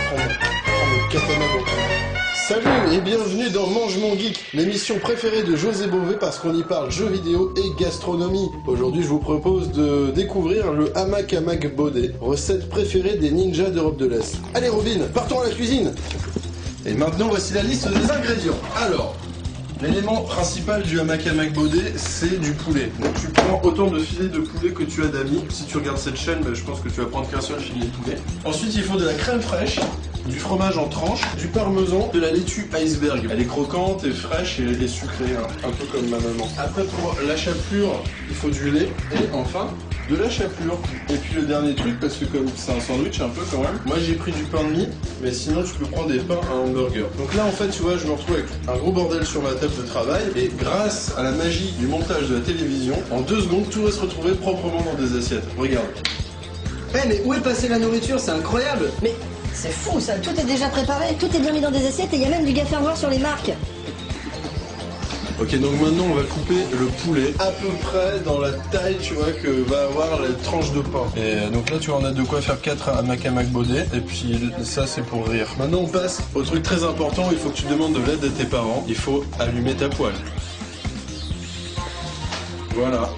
prendre mon katana dans tout. Salut et bienvenue dans Mange mon geek, l'émission préférée de José Bové parce qu'on y parle jeux vidéo et gastronomie. Aujourd'hui je vous propose de découvrir le hamac à Mac Baudet, recette préférée des ninjas d'Europe de l'Est. Allez Robin, partons à la cuisine. Et maintenant voici la liste des ingrédients. Alors, l'élément principal du hamac à Mac Baudet, c'est du poulet. Donc tu prends autant de filets de poulet que tu as d'amis. Si tu regardes cette chaîne, je pense que tu vas prendre qu'un seul filet de poulet. Ensuite, il faut de la crème fraîche, du fromage en tranches, du parmesan, de la laitue iceberg. Elle est croquante et fraîche et sucrée, hein, un peu comme ma maman. Après, pour la chapelure, il faut du lait et enfin de la chapelure. Et puis le dernier truc, parce que comme c'est un sandwich un peu quand même, moi j'ai pris du pain de mie, mais sinon tu peux prendre des pains à hamburger. Donc là en fait tu vois, je me retrouve avec un gros bordel sur ma table de travail, et grâce à la magie du montage de la télévision, en 2 secondes tout va se retrouver proprement dans des assiettes. Regarde. Mais où est passée la nourriture? C'est incroyable. Mais c'est fou ça, tout est déjà préparé, tout est bien mis dans des assiettes et il y a même du gaffernoir sur les marques. Ok, donc maintenant on va couper le poulet à peu près dans la taille, tu vois, que va avoir la tranche de pain. Et donc là, tu vois, on a de quoi faire 4 hamac à Mac Baudet, et puis ça c'est pour rire. Maintenant on passe au truc très important, il faut que tu demandes de l'aide à tes parents, il faut allumer ta poêle. Voilà.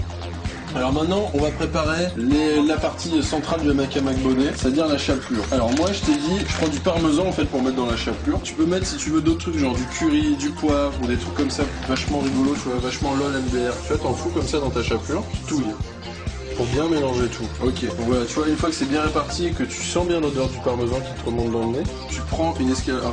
Alors maintenant, on va préparer la partie centrale du hamac à Mac Baudet, c'est-à-dire la chapelure. Alors moi, je t'ai dit, je prends du parmesan en fait pour mettre dans la chapelure. Tu peux mettre, si tu veux, d'autres trucs, genre du curry, du poivre, ou des trucs comme ça, vachement rigolo, tu vois, vachement lol MDR. Tu vois, t'en fous comme ça dans ta chapelure, tu touilles. Pour bien mélanger tout. Ok, donc voilà, tu vois, une fois que c'est bien réparti et que tu sens bien l'odeur du parmesan qui te remonte dans le nez, tu prends un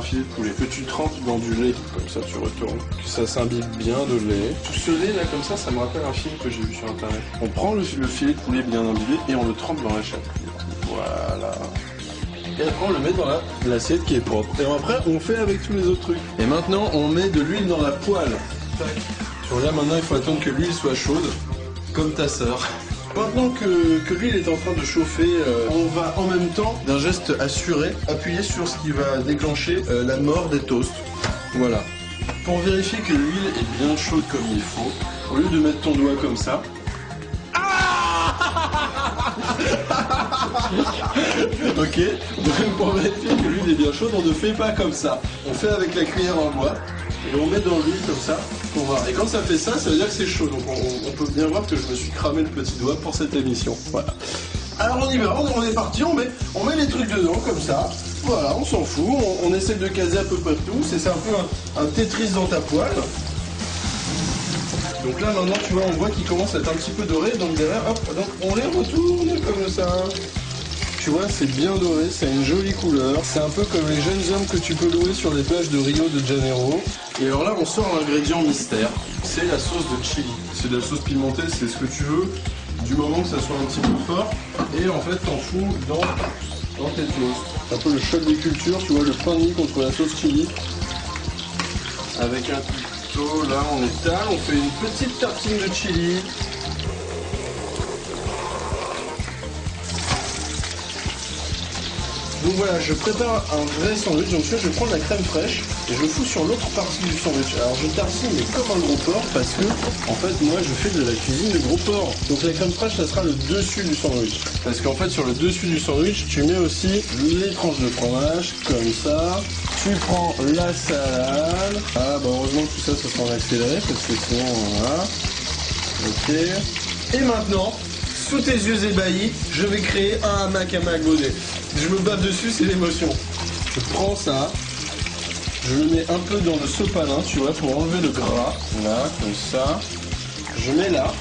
filet de poulet que tu trempes dans du lait, comme ça tu retournes, que ça s'imbibe bien de lait. Tout ce lait là comme ça me rappelle un film que j'ai vu sur internet. On prend le filet de poulet bien imbibé et on le trempe dans la chapelure. Voilà. Et après on le met dans l'assiette qui est propre. Et après on fait avec tous les autres trucs. Et maintenant on met de l'huile dans la poêle. Tac. Tu vois là maintenant il faut attendre que l'huile soit chaude, comme ta sœur. Maintenant que l'huile est en train de chauffer, on va en même temps, d'un geste assuré, appuyer sur ce qui va déclencher la mort des toasts. Voilà. Pour vérifier que l'huile est bien chaude comme il faut, au lieu de mettre ton doigt comme ça... Ok, donc pour vérifier que l'huile est bien chaude, on ne fait pas comme ça. On fait avec la cuillère en bois, et on met dans l'huile comme ça, pour voir. Et quand ça fait ça, ça veut dire que c'est chaud. Donc on peut bien voir que je me suis cramé le petit doigt pour cette émission. Voilà. Alors on y va, on est parti, on met les trucs dedans comme ça. Voilà, on s'en fout, on essaie de caser à peu près tout. C'est un peu un Tetris dans ta poêle. Donc là maintenant tu vois, on voit qu'il commence à être un petit peu doré, donc derrière, hop, donc on les retourne comme ça. Tu vois, c'est bien doré, c'est une jolie couleur. C'est un peu comme les jeunes hommes que tu peux louer sur les plages de Rio de Janeiro. Et alors là, on sort l'ingrédient mystère. C'est la sauce de chili. C'est de la sauce pimentée, c'est ce que tu veux, du moment que ça soit un petit peu fort. Et en fait, t'en fous dans tes toasts. C'est un peu le choc des cultures, tu vois, le pain de mie contre la sauce chili. Avec un couteau, là, on étale, on fait une petite tartine de chili. Donc voilà, je prépare un vrai sandwich, donc je vais prendre la crème fraîche et je le fous sur l'autre partie du sandwich. Alors je tartine mais comme un gros porc parce que en fait moi je fais de la cuisine de gros porc. Donc la crème fraîche ça sera le dessus du sandwich. Parce qu'en fait sur le dessus du sandwich tu mets aussi les tranches de fromage comme ça. Tu prends la salade. Ah bah heureusement que tout ça ça sera en accéléré parce que sinon voilà. Ok. Et maintenant, sous tes yeux ébahis, je vais créer un hamac à Mac Baudet. Je me bave dessus, c'est l'émotion. Je prends ça, je le mets un peu dans le sopalin, tu vois, pour enlever le gras. Là, comme ça. Je mets là.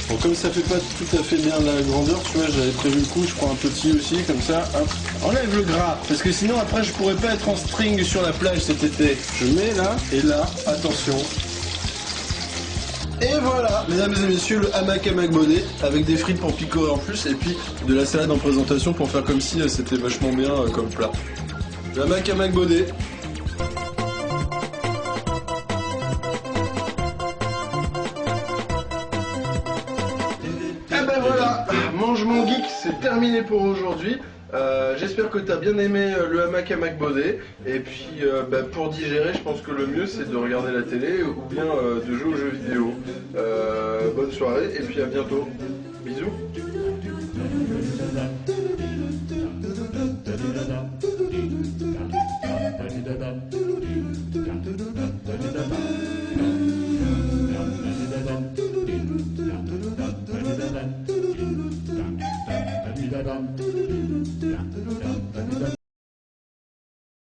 Bon, comme ça fait pas tout à fait bien la grandeur, tu vois, j'avais prévu le coup, je prends un petit aussi, comme ça, hop. Enlève le gras, parce que sinon après je pourrais pas être en string sur la plage cet été. Je mets là, et là, attention. Et voilà, mesdames et messieurs, le hamac à Mac Baudet avec des frites pour picorer en plus et puis de la salade en présentation pour faire comme si c'était vachement bien comme plat. Le hamac à Mac Baudet. Et ben voilà, Mange mon geek, c'est terminé pour aujourd'hui. J'espère que tu as bien aimé le hamac à Mac Baudet. Et puis pour digérer, je pense que le mieux c'est de regarder la télé ou bien de jouer aux jeux vidéo. Bonne soirée et puis à bientôt. Bisous.